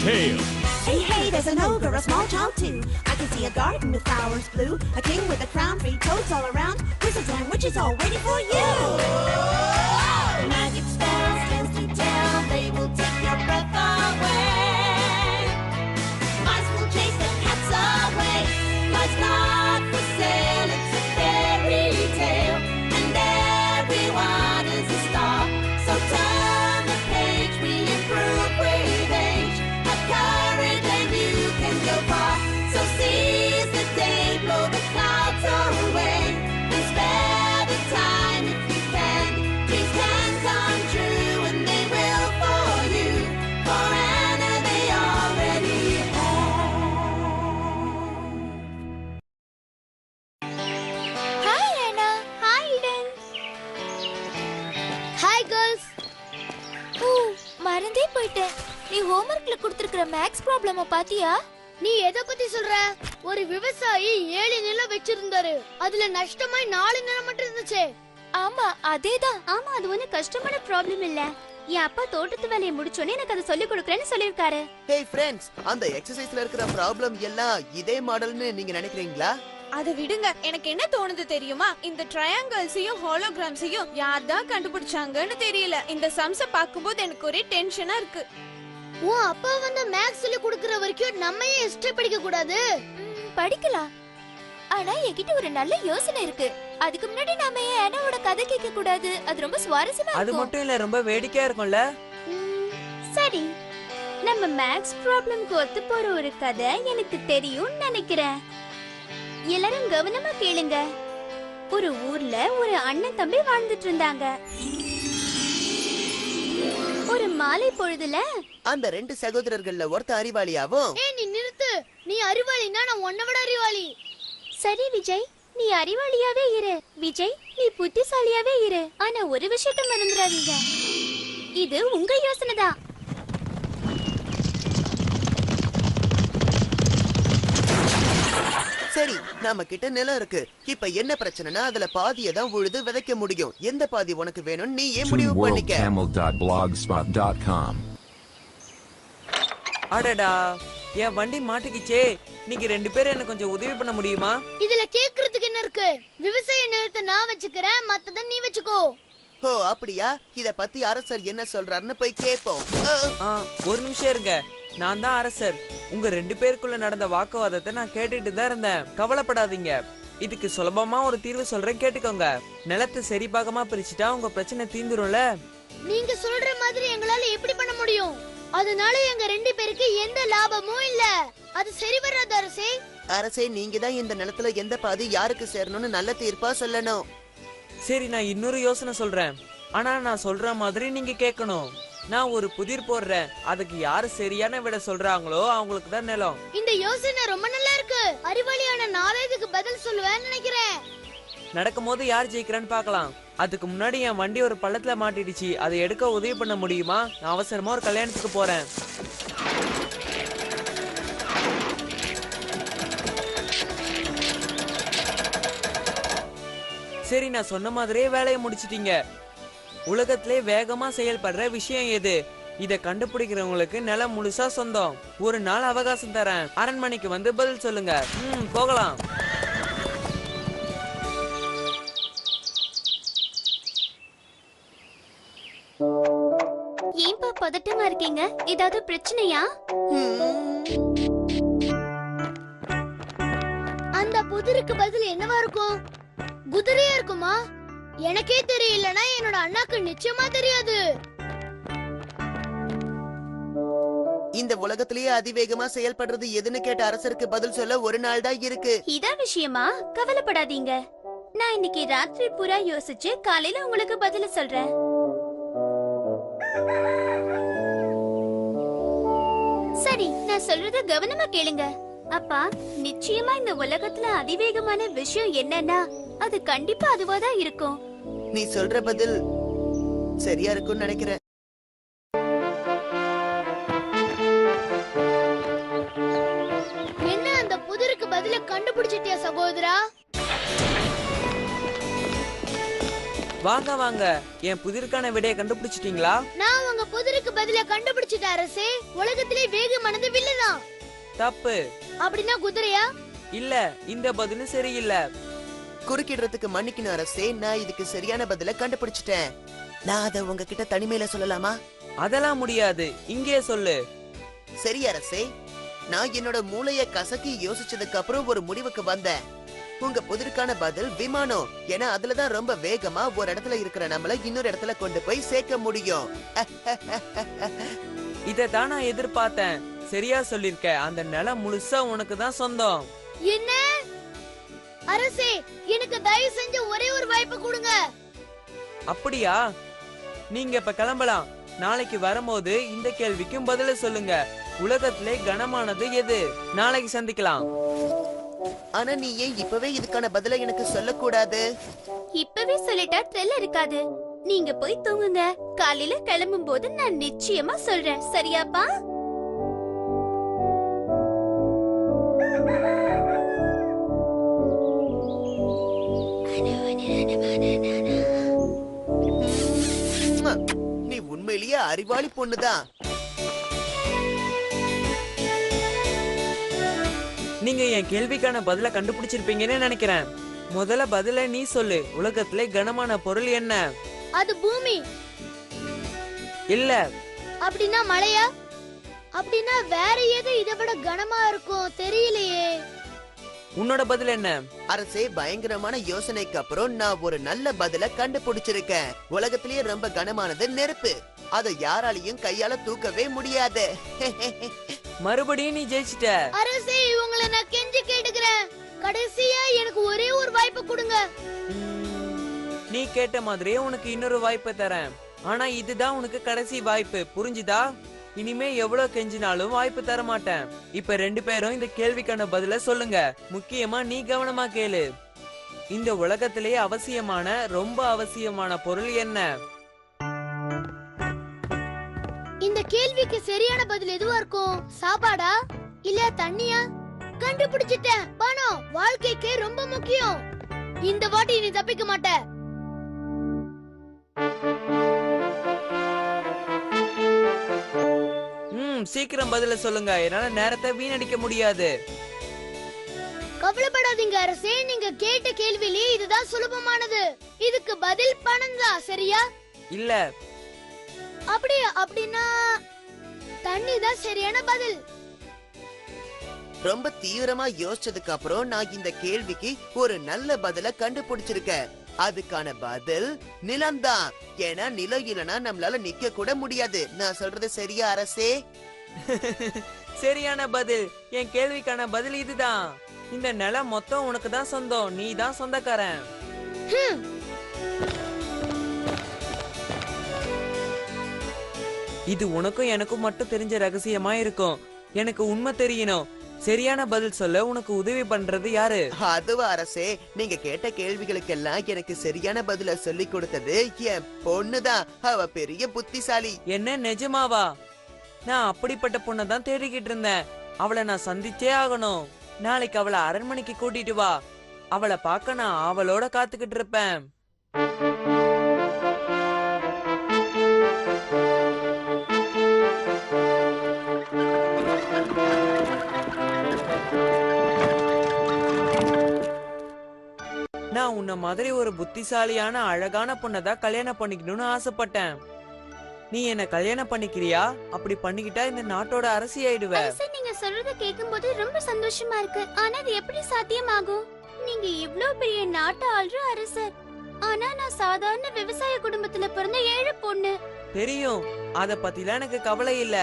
tale. Hey, hey, there's an ogre, a small child too. I can see a garden with flowers blue, a king with a crown, 3 toads all around, wizards and witches all waiting for you. Magic spells, tales to tell, they will take your breath away. Mice will chase the cats away. Life's not for sale, it's a fairy tale, and everyone is a star. So turn the page, we improve with age. Have courage and you can go far. So seize the day, blow the clouds away, and spare the time if you can. Dreams can come true and they will for you. For Anna they already have. Hi Anna. Hi Eden. Hi girls. மறந்தே போயிட்டேன். நீ ஹோம்வொர்க்ல கொடுத்திருக்கிற maths ப்ராப்ளம பாத்தியா? நீ எதை பத்தி சொல்ற? ஒரு விவசாயி 7 நிலம் வச்சிருந்தாரு. அதுல நஷ்டமாய் 4 நிலம் மட்டும் இருந்துச்சு. ஆமா, அதேதான். ஆமா, அது ஒண்ணு கஷ்டமான ப்ராப்ளம் இல்ல. என் அப்பா தோட்டத்து வேலையை முடிச்சோனே எனக்கு அதை சொல்லி கொடுக்கறேன்னு சொல்லிருக்காரு. ஹே ஃப்ரெண்ட்ஸ், அந்த எக்ஸர்சைஸ்ல இருக்கிற ப்ராப்ளம் எல்லாம் இதே மாடல்னு நீங்க நினைக்கிறீங்களா? அத விடுங்க. எனக்கு என்ன தோணுது தெரியுமா? இந்த ட்ரையாங்கிள்ஸையும் ஹாலோகிராம்ஸையும் யார் தான் கண்டுபிடிச்சாங்கன்னு தெரியல. இந்த சம்ஸ பாக்கும்போது எனக்கு ஒரே டென்ஷனா இருக்கு. உன் அப்பா வந்து மேக்ஸ் சொல்லி கொடுக்கற வரைக்கும் நம்ம ஏன் ஹிஸ்டரி படிக்க கூடாது? படிக்கலாம். ஆனா என்கிட்ட ஒரு நல்ல யோசனை இருக்கு. அதுக்கு முன்னாடி நாம ஏன் அண்ணாவோட கதை கேட்க கூடாது? அது ரொம்ப சுவாரஸ்யமா இருக்கும். அது மட்டும் இல்ல, ரொம்ப வேடிக்கையா இருக்கும்ல. சரி, நம்ம மேக்ஸ் ப்ராப்ளம்க்கு ஒத்து போற ஒரு கதை எனக்கு தெரியும் நினைக்கிறேன். எல்லாரும் கவனமா கேளுங்க. ஒரு ஊர்ல ஒரு அண்ணன் தம்பி வாழ்ந்துட்டு இருந்தாங்க. ஒரு மாலை பொழுதுல அந்த 2 சகோதரர்கள்ல ஒருத்த அறிவாளியாவும். ஏய் நீ நிறுத்து. நீ அறிவாளினா நான் உன்னை விட அறிவாளி. சரி விஜய், நீ அறிவாளியாவே இரு. விஜய், நீ புத்திசாலியாவே இரு. ஆனா ஒரு விஷயத்தை மறந்துடாதீங்க, இது உங்க யோசனை தான். சரி, நம்ம கிட்ட நிலம் இருக்கு. இப்ப என்ன பிரச்சனைனா அதுல பாதியை தான் உழுது விதைக்க முடியும். எந்த பாதி உனக்கு வேணும் நீ ஏன் முடிவு பண்ணிக்க. TwinWorldTamil.blogspot.com. அடடா, என் வண்டி மாட்டிக்கிச்சே. நீங்க 2 பேரும் எனக்கு கொஞ்சம் உதவி பண்ண முடியுமா? இதுல கேக்குறதுக்கு என்ன இருக்கு? விவசாய நிலத்தை நான் வச்சுக்கிறேன், மத்தத நீ வச்சுக்கோ. ஓ அப்படியா? இத பத்தி அரசர் என்ன சொல்றாருன்னு போய் கேட்போம். ஒரு நிமிஷம் இருங்க. நான் தான் அரசர். உங்க 2 பேருக்குள்ள நடந்த வாக்குவாதத்தை நான் கேட்டுட்டு தான் இருந்தேன். கவலைப்படாதீங்க, இதுக்கு சுலபமா ஒரு தீர்வு சொல்றேன், கேட்டுக்கோங்க. நிலத்தை சரி பாகமா பிரிச்சுட்டா உங்க பிரச்சனை தீந்துரும்ல. நீங்க சொல்ற மாதிரி எங்களால எப்படி பண்ண முடியும்? அதனால எங்க 2 பேருக்கு எந்த லாபமும் இல்ல. அது சரி வராது அரசே. அரசே, நீங்க தான் இந்த நிலத்துல எந்த பாதி யாருக்கு சேரணும்னு நல்ல தீர்ப்பா சொல்லணும். சரி, நான் இன்னொரு யோசனை சொல்றேன். ஆனா நான் சொல்ற மாதிரி நீங்க கேட்கணும். நான் ஒரு புதிர் போடுறேன். அதுக்கு யாரு சரியான விட சொல்றாங்களோ அவங்களுக்கு தான் நிலம். இந்த யோசனை ரொம்ப நல்லா இருக்கு. அறிவாளியான நான் இதுக்கு பதில் சொல்லுவேன்னு நினைக்கிறேன். நடக்கும் போது யார் ஜெயிக்கிறான்னு பார்க்கலாம். அதுக்கு முன்னாடி என் வண்டி ஒரு பள்ளத்துல மாட்டிடுச்சு. அதை எடுக்க உதவி பண்ண முடியுமா? நான் அவசரமா ஒரு கல்யாணத்துக்கு போறேன். சரி, நான் சொன்ன மாதிரியே வேலையை முடிச்சிட்டீங்க. உலகத்திலே வேகமா செயல்படுற விஷயம் எது? இத கண்டுபிடிக்கிறவங்களுக்கு நிலம் முழுசா சொந்தம். ஒரு நாள் அவகாசம் தரேன். அரண்மனைக்கு வந்து பதில் சொல்லுங்க. போகலாம். ஏன்பா பதட்டமா இருக்கீங்க? ஏதாவது பிரச்சனையா? அந்த புதிருக்கு பதில் என்னவா இருக்கும்? குதிரையா இருக்குமா? எனக்கே தெரியலனா என்னோட அண்ணாக்கு நிச்சயமா தெரியாது. இந்த உலகத்திலேயே அதிவேகமா செயல்படுறது எதுன்னு கேட்ட அரசருக்கு பதில் சொல்ல ஒரு நாள் தான் இருக்கு. இதான் விஷயமா? கவலைப்படாதீங்க, நான் இன்னைக்கு ராத்திரி பூரா யோசிச்சு காலையில உங்களுக்கு பதில சொல்றேன். சரி, நான் சொல்றத கவனமா கேளுங்க. அப்பா, நிச்சயமா இந்த உலகத்துல அதிவேகமான விஷயம் என்னன்னா அது கண்டிப்பா அதுவாதான் இருக்கும். நீ சொல்ற பதில் சரியா இருக்கும்னு நினைக்கிறேன். என்ன அந்த புதிருக்கு பதில கண்டுபிடிச்சிட்டியா சகோதரா? வாங்க வாங்க, என் புதிருக்கான விடையை கண்டுபிடிச்சிட்டீங்களா? நான் உங்க புதிருக்கு பதில கண்டுபிடிச்சிட்ட அரசே. உலகத்திலே வேகமானது வில்லுதான். தப்பு. அப்படின்னா குதிரையா? இல்ல, இந்த பதிலும் சரியில்லை. குறுக்கிடுறதுக்கு மன்னிக்கணும் அரசே, நான் இதுக்கு சரியான பதில கண்டுபிடிச்சிட்டேன். நான் அதை உங்ககிட்ட தனிமையில சொல்லலாமா? அதெல்லாம் முடியாது, இங்கே சொல்லு. சரி அரசே, நான் என்னோட மூளைய கசக்கி யோசிச்சதுக்கு அப்புறம் ஒரு முடிவுக்கு வந்தேன். உங்க புதிருக்கான பதில் விமானம். ஏன்னா அதுலதான் ரொம்ப வேகமா ஒரு இடத்துல இருக்கிற நம்மள இன்னொரு இடத்துல கொண்டு போய் சேர்க்க முடியும். இததான் நான் எதிர்பார்த்தேன். சரியா சொல்லிருக்க. அந்த நிலம் முழுசா உனக்கு தான் சொந்தம். என்ன அரசே, எனக்கு தயவு செஞ்சு ஒரே ஒரு வாய்ப்பு கொடுங்க. அப்படியா? நீங்க இப்ப கிளம்பலாம். நாளைக்கு வரும்போது இந்த கேள்விக்கும் பதில சொல்லுங்க. உலகத்திலே கனமானது எது? நாளைக்கு சந்திக்கலாம். ஆனா நீ ஏன் இப்பவே இதுக்கான பதில எனக்கு சொல்லக்கூடாது? இப்பவே சொல்லிட்டா த்ரில் இருக்காது. நீங்க போய் தூங்குங்க. காலையில கிளம்பும் போது நான் நிச்சயமா சொல்றேன். சரியாப்பா? நீ உண்மையிலேயே அறிவாளி பொண்ணுதான். நீங்க என் கேள்விக்கான பதில கண்டுபிடிச்சிருப்பீங்கன்னு நினைக்கிறேன். முதல்ல பதில நீ சொல்லு. உலகத்திலே கனமான பொருள் என்ன? அது பூமி. இல்ல. அப்படின்னா மலையா? அப்படின்னா வேற எது இதை விட கனமா இருக்கும்? தெரியலையே. உன்னோட பதில் என்ன? அரசே, பயங்கரமான யோசனைக்கு அப்புறம் நான் ஒரு நல்ல பதில கண்டுபிடிச்சிருக்கேன். உலகத்திலேயே ரொம்ப கனமானது நெருப்பு. அதை யாராலையும் கையால தூக்கவே முடியாது. மறுபடியும் நீ ஜெயிச்சிட்ட. அரசே, இவங்களை நான் கெஞ்சி கேட்டுக்கிறேன். கடைசியா எனக்கு ஒரே ஒரு வாய்ப்பு கொடுங்க. நீ கேட்ட மாதிரியே உனக்கு இன்னொரு வாய்ப்பு தரேன். ஆனா இதுதான் உனக்கு கடைசி வாய்ப்பு. புரிஞ்சுதா? இனிமே எவ்வளவு கெஞ்சினாலும் வாய்ப்பு தர மாட்டேன். இப்ப 2 பேரும் இந்த கேள்விக்கான பதில சொல்லுங்க. முக்கியமா நீ கவனமா கேளு. இந்த உலகத்திலேயே அவசியமான, ரொம்ப அவசியமான பொருள் என்ன? இந்த கேள்விக்கு சரியான பதில் எதுவா இருக்கும்? சாப்பாடா இல்ல தண்ணியா? கண்டுபிடிச்சிட்டேன். பணம் வாழ்க்கைக்கு ரொம்ப முக்கியம். இந்த வாட்டி நீ தப்பிக்க மாட்ட. சீக்கிரம் பதில சொல்லுங்க. என்னால நேரத்தை வீணடிக்க முடியாது. கவலைப்படாதீங்க அரசே, நீங்க கேட்ட கேள்வியிலே இதுதான் சுலபமானது. இதுக்கு பதில் பணம் தான். சரியா? இல்ல. அப்படின்னா தண்ணி தான் சரியான பதில். ரொம்ப தீவிரமா யோசிச்சதுக்கு அப்புறம் நான் இந்த கேள்விக்கு ஒரு நல்ல பதில கண்டுபிடிச்சிருக்கேன். அதுக்கான பதில் நிலம்தான். ஏன்னா நிலம் இல்லனா நம்மளால நிக்க கூட முடியாது. நான் சொல்றது சரியா அரசே? சரியான பதில். என் கேள்விக்கான பதில் இதுதான். இந்த நிலம் மொத்தம் உனக்கு தான் சொந்தம். நீ தான் சொந்தக்காரன். இது உனக்கும் எனக்கும் மட்டும் தெரிஞ்ச ரகசியமா இருக்கும். எனக்கு உண்மை தெரியணும். சரியான பதில் சொல்ல உனக்கு உதவி பண்றது யாரு? அதுவா அரசே, நீங்க கேட்ட கேள்விகளுக்கெல்லாம் எனக்கு சரியான பதில சொல்லி கொடுத்தது என் பொண்ணுதான். அவ பெரிய புத்திசாலி. என்ன, நிஜமாவா? நான் அப்படிப்பட்ட பொண்ணை தான் தேடிக்கிட்டு இருந்தேன். அவளை நான் சந்திச்சே ஆகணும். நாளைக்கு அவளை அரண்மனைக்கு கூட்டிட்டு வா. அவளை பார்க்க நான் அவளோட காத்துக்கிட்டு இருப்பேன். நான் உன்ன மாதிரி ஒரு புத்திசாலியான அழகான பொண்ணை தான் கல்யாணம் பண்ணிக்கணும்னு ஆசைப்பட்டேன். நீ என்ன கல்யாணம் பண்ணிக்கிறியா? அப்படி பண்ணிக்கிட்டா இந்த நாட்டோட அரசி ஆயிடுவ. அரசர், நீங்க சொல்றத கேட்கும்போது ரொம்ப சந்தோஷமா இருக்கு. ஆனா அது எப்படி சாத்தியமாகும்? நீங்க இவ்ளோ பெரிய நாட்டை ஆள்ற அரசர். ஆனா நான் சாதாரண விவசாய குடும்பத்துல பிறந்த ஏழை பொண்ணு. தெரியும். அத பத்திலாம் எனக்கு கவலை இல்ல.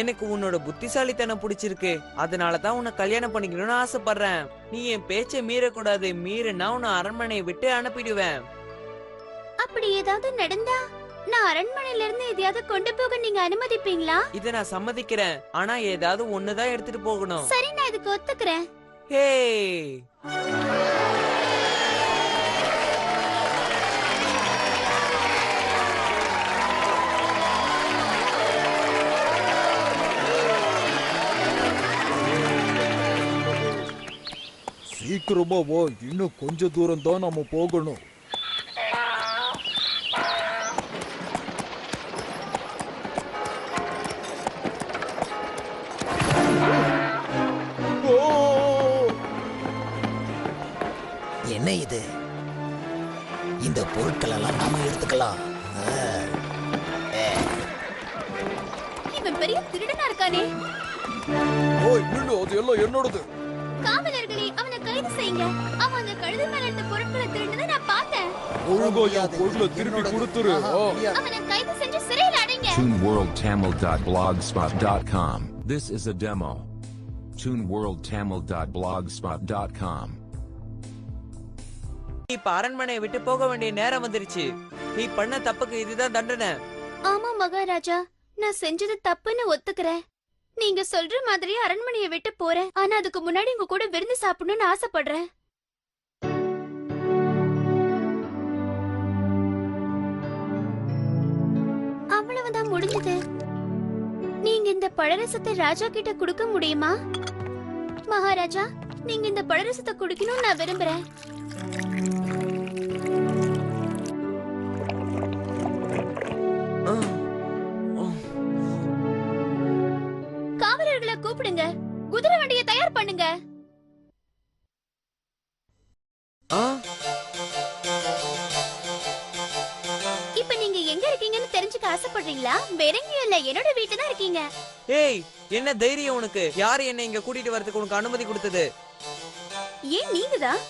எனக்கு உன்னோட புத்திசாலித்தனம் பிடிச்சிருக்கு. அதனாலதான் உன்னை கல்யாணம் பண்ணிக்கணும்னு ஆசைப்படுறேன். நீ என் பேச்சை மீறக்கூடாது. மீறினா உன்னை அரண்மனையை விட்டு அனுப்பிடுவேன். அப்படி ஏதாவது நடந்தா நான் அரண்மனையில இருந்து எதையாவது கொண்டு போக நீங்க அனுமதிப்பீங்களா? இத நான் சம்மதிக்கிறேன். ஆனா ஏதாவது ஒண்ணுதான் எடுத்துட்டு போகணும். சரி, நான் இதுக்கு ஒத்துக்கிறேன். ஹே, சீக்கிரமா வா, இன்னும் கொஞ்ச தூரம் தான் நாம போகணும். என்ன இது? இந்த பொருட்கள் எல்லாம் நாம எடுத்துக்கலாம். இவன் பெரிய திருடனா இருக்கானே. ஓய் நில்லு, அது எல்லாம் என்னோடது. காவலர்களே, அவனை கைது செய்யுங்க. அவன் அந்த கழுதை மேல இருந்த பொருட்களை திருடுனதை நான் பார்த்தேன். ஒழுங்கா என் பொருளை திருப்பி கொடுத்துரு. அவனை கைது செஞ்சு சிறையில் அடைங்க. ToonWorldTamil.blogspot.com. This is a demo. ToonWorldTamil.blogspot.com. இப்ப அரண்மனையை விட்டு போக வேண்டிய நேரம் வந்துருச்சு. நீ பண்ண தப்புக்கு இதுதான் தண்டனை. ஆமா மகாராஜா, நான் செஞ்சது தப்புன்னு ஒத்துக்கிறேன். நீங்க சொல்ற மாதிரி அரண்மனையை விட்டு போறேன். ஆனா அதுக்கு முன்னாடி உங்க கூட விருந்து சாப்பிடணும்னு ஆசைப்படுறேன். அவ்வளவுதான் முடிஞ்சது. நீங்க இந்த பழரசத்தை ராஜா கிட்ட கொடுக்க முடியுமா? மகாராஜா, நீங்க இந்த பழரசத்தை குடிக்கணும்னு நான் விரும்புறேன். காவலர்களை கூப்பிடுங்க. குதிரை வண்டியை தயார் பண்ணுங்க. இப்ப நீங்க எங்க இருக்கீங்கன்னு தெரிஞ்சுக்க ஆசைப்படுறீங்களா? வேற எங்கேயும் இல்ல, என்னோட வீட்டுல தான் இருக்கீங்க. ஏய், என்ன தைரியம் உனக்கு? யாரு என்ன இங்க கூட்டிட்டு வரதுக்கு உனக்கு அனுமதி கொடுத்தது? ஏன் நீங்கதான்?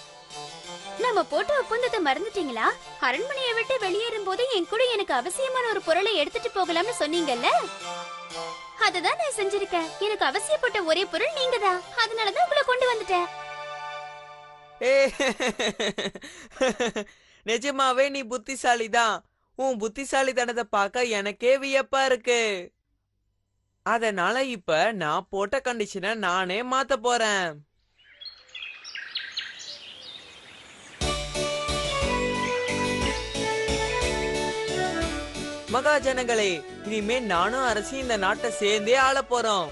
நம்ம போட்ட ஒப்பந்தத்தை மறந்துட்டீங்களா? அரண்மனையை விட்டு வெளியேறும் போது என் கூட எனக்கு அவசியமான ஒரு பொருளை எடுத்துட்டு போகலாம்னு சொன்னீங்கல்ல, அததான் நான் செஞ்சிருக்கேன். எனக்கு அவசியப்பட்ட ஒரே பொருள் நீங்கதான். அதனாலதான் உங்களை கொண்டு வந்துட்டேன். நிஜமாவே நீ புத்திசாலிதான். உன் புத்திசாலித்தனத்தை பார்க்க எனக்கே வியப்பா இருக்கு. அதனால இப்ப நான் போட்ட கண்டிஷனை நானே மாத்த போறேன். மகாஜனங்களே, இனிமே நானும் அரசி இந்த நாட்டை சேர்ந்தே ஆள போறோம்.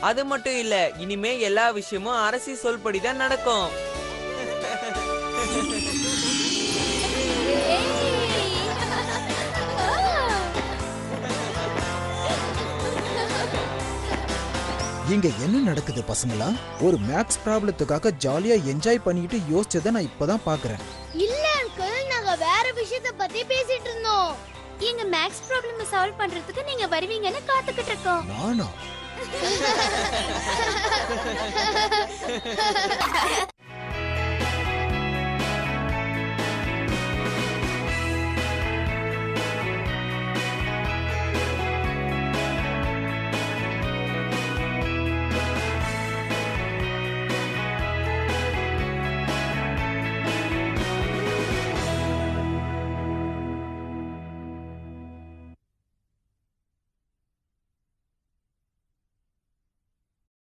அது மட்டும் இல்ல, இனிமே எல்லா விஷயமும் அரசி சொல்படிதான் நடக்கும். இங்க என்ன நடக்குது பசங்களா? ஒரு மேக்ஸ் ப்ராப்ளத்துக்காக ஜாலியா என்ஜாய் பண்ணிட்டு யோசிச்சதை நான் இப்பதான் பாக்குறேன். இல்ல அங்கிள், நாங்க வேற விஷயத்தை பத்தி பேசிட்டு இருந்தோம். எங்க மேக்ஸ் ப்ராப்ளம் சால்வ் பண்றதுக்கு நீங்க வருவீங்கன்னு காத்துக்கிட்டு இருக்கோம். நானா?